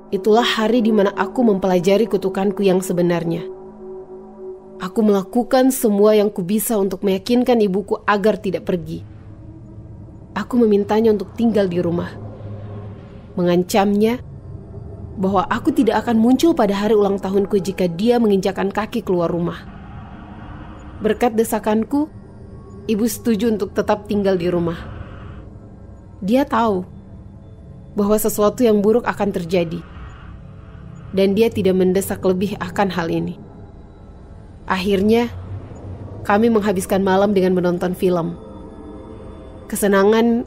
Itulah hari di mana aku mempelajari kutukanku yang sebenarnya. Aku melakukan semua yang kubisa untuk meyakinkan ibuku agar tidak pergi. Aku memintanya untuk tinggal di rumah. Mengancamnya bahwa aku tidak akan muncul pada hari ulang tahunku jika dia menginjakkan kaki keluar rumah. Berkat desakanku, ibu setuju untuk tetap tinggal di rumah. Dia tahu bahwa sesuatu yang buruk akan terjadi. Dan dia tidak mendesak lebih akan hal ini. Akhirnya, kami menghabiskan malam dengan menonton film. Kesenangan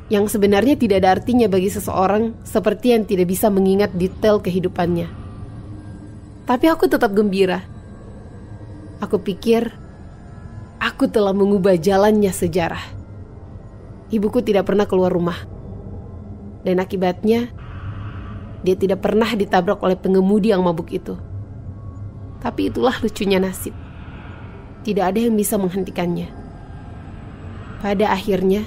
yang sebenarnya tidak ada artinya bagi seseorang seperti yang tidak bisa mengingat detail kehidupannya. Tapi aku tetap gembira. Aku pikir, aku telah mengubah jalannya sejarah. Ibuku tidak pernah keluar rumah. Dan akibatnya, dia tidak pernah ditabrak oleh pengemudi yang mabuk itu. Tapi itulah lucunya nasib. Tidak ada yang bisa menghentikannya. Pada akhirnya,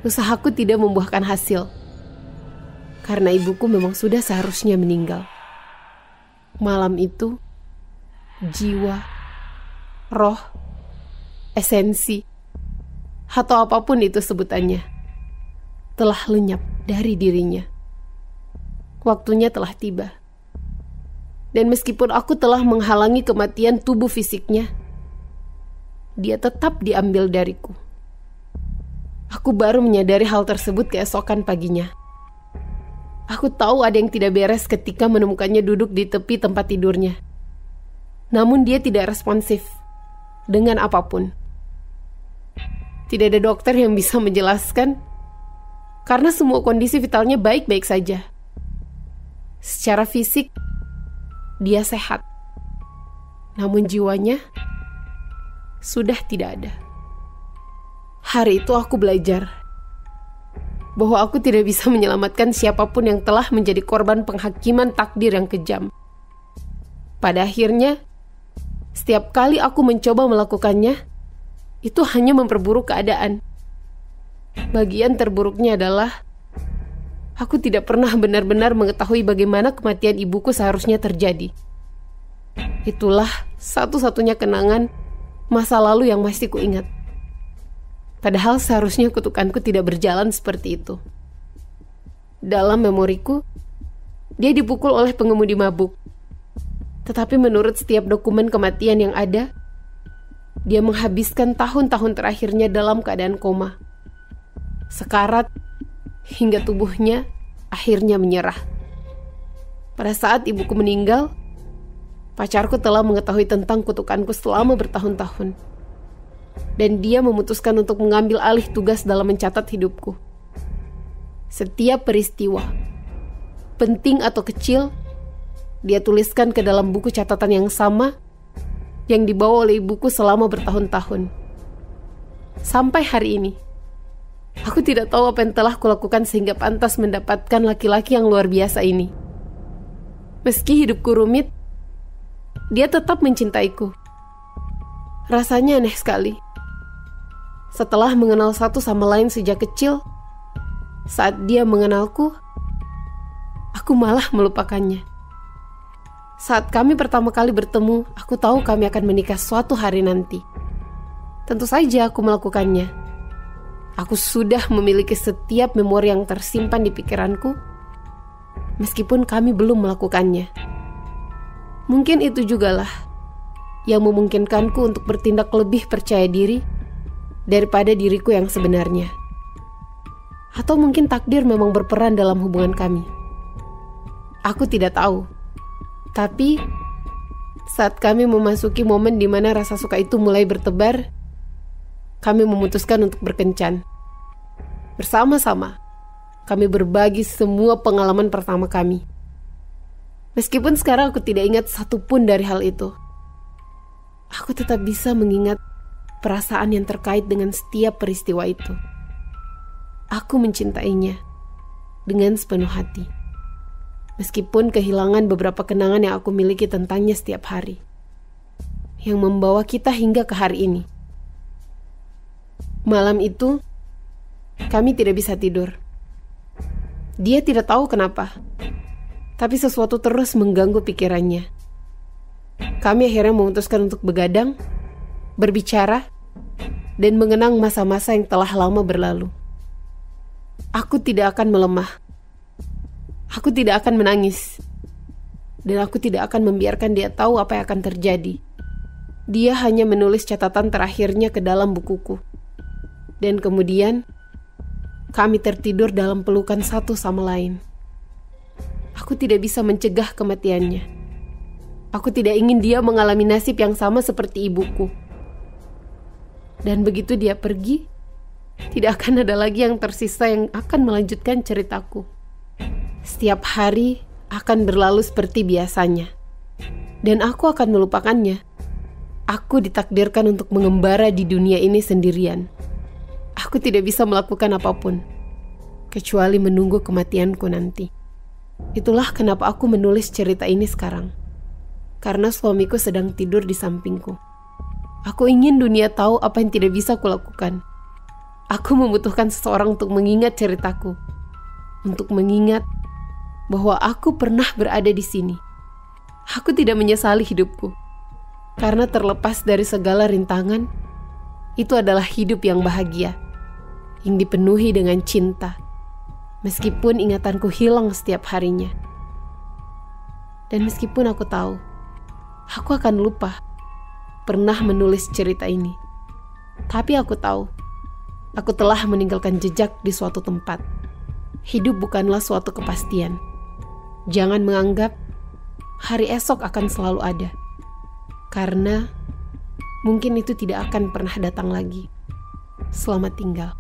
usahaku tidak membuahkan hasil. Karena ibuku memang sudah seharusnya meninggal. Malam itu, jiwa, roh, esensi, atau apapun itu sebutannya, telah lenyap dari dirinya. Waktunya telah tiba. Dan meskipun aku telah menghalangi kematian tubuh fisiknya, dia tetap diambil dariku. Aku baru menyadari hal tersebut keesokan paginya. Aku tahu ada yang tidak beres ketika menemukannya duduk di tepi tempat tidurnya. Namun dia tidak responsif dengan apapun. Tidak ada dokter yang bisa menjelaskan, karena semua kondisi vitalnya baik-baik saja. Secara fisik, dia sehat. Namun jiwanya sudah tidak ada. Hari itu aku belajar bahwa aku tidak bisa menyelamatkan siapapun yang telah menjadi korban penghakiman takdir yang kejam. Pada akhirnya, setiap kali aku mencoba melakukannya, itu hanya memperburuk keadaan. Bagian terburuknya adalah aku tidak pernah benar-benar mengetahui bagaimana kematian ibuku seharusnya terjadi. Itulah satu-satunya kenangan masa lalu yang masih kuingat. Padahal seharusnya kutukanku tidak berjalan seperti itu. Dalam memoriku, dia dipukul oleh pengemudi mabuk. Tetapi menurut setiap dokumen kematian yang ada, dia menghabiskan tahun-tahun terakhirnya dalam keadaan koma. Sekarat, hingga tubuhnya akhirnya menyerah. Pada saat ibuku meninggal, pacarku telah mengetahui tentang kutukanku selama bertahun-tahun. Dan dia memutuskan untuk mengambil alih tugas dalam mencatat hidupku. Setiap peristiwa, penting atau kecil, dia tuliskan ke dalam buku catatan yang sama yang dibawa oleh ibuku selama bertahun-tahun. Sampai hari ini, aku tidak tahu apa yang telah kulakukan sehingga pantas mendapatkan laki-laki yang luar biasa ini. Meski hidupku rumit, dia tetap mencintaiku. Rasanya aneh sekali. Setelah mengenal satu sama lain sejak kecil, saat dia mengenalku, aku malah melupakannya. Saat kami pertama kali bertemu, aku tahu kami akan menikah suatu hari nanti. Tentu saja aku melakukannya. Aku sudah memiliki setiap memori yang tersimpan di pikiranku, meskipun kami belum melakukannya. Mungkin itu jugalah yang memungkinkanku untuk bertindak lebih percaya diri daripada diriku yang sebenarnya. Atau mungkin takdir memang berperan dalam hubungan kami. Aku tidak tahu. Tapi saat kami memasuki momen di mana rasa suka itu mulai bertebar, kami memutuskan untuk berkencan. Bersama-sama, kami berbagi semua pengalaman pertama kami. Meskipun sekarang aku tidak ingat satupun dari hal itu, aku tetap bisa mengingat perasaan yang terkait dengan setiap peristiwa itu. Aku mencintainya dengan sepenuh hati. Meskipun kehilangan beberapa kenangan yang aku miliki tentangnya setiap hari, yang membawa kita hingga ke hari ini. Malam itu, kami tidak bisa tidur. Dia tidak tahu kenapa, tapi sesuatu terus mengganggu pikirannya. Kami akhirnya memutuskan untuk begadang, berbicara, dan mengenang masa-masa yang telah lama berlalu. Aku tidak akan melemah. Aku tidak akan menangis. Dan aku tidak akan membiarkan dia tahu apa yang akan terjadi. Dia hanya menulis catatan terakhirnya ke dalam bukuku. Dan kemudian, kami tertidur dalam pelukan satu sama lain. Aku tidak bisa mencegah kematiannya. Aku tidak ingin dia mengalami nasib yang sama seperti ibuku. Dan begitu dia pergi, tidak akan ada lagi yang tersisa yang akan melanjutkan ceritaku. Setiap hari akan berlalu seperti biasanya. Dan aku akan melupakannya. Aku ditakdirkan untuk mengembara di dunia ini sendirian. Aku tidak bisa melakukan apapun, kecuali menunggu kematianku nanti. Itulah kenapa aku menulis cerita ini sekarang. Karena suamiku sedang tidur di sampingku. Aku ingin dunia tahu apa yang tidak bisa kulakukan. Aku membutuhkan seseorang untuk mengingat ceritaku. Untuk mengingat bahwa aku pernah berada di sini. Aku tidak menyesali hidupku. Karena terlepas dari segala rintangan, itu adalah hidup yang bahagia, yang dipenuhi dengan cinta, meskipun ingatanku hilang setiap harinya. Dan meskipun aku tahu, aku akan lupa pernah menulis cerita ini. Tapi aku tahu, aku telah meninggalkan jejak di suatu tempat. Hidup bukanlah suatu kepastian. Jangan menganggap hari esok akan selalu ada. Karena mungkin itu tidak akan pernah datang lagi. Selamat tinggal.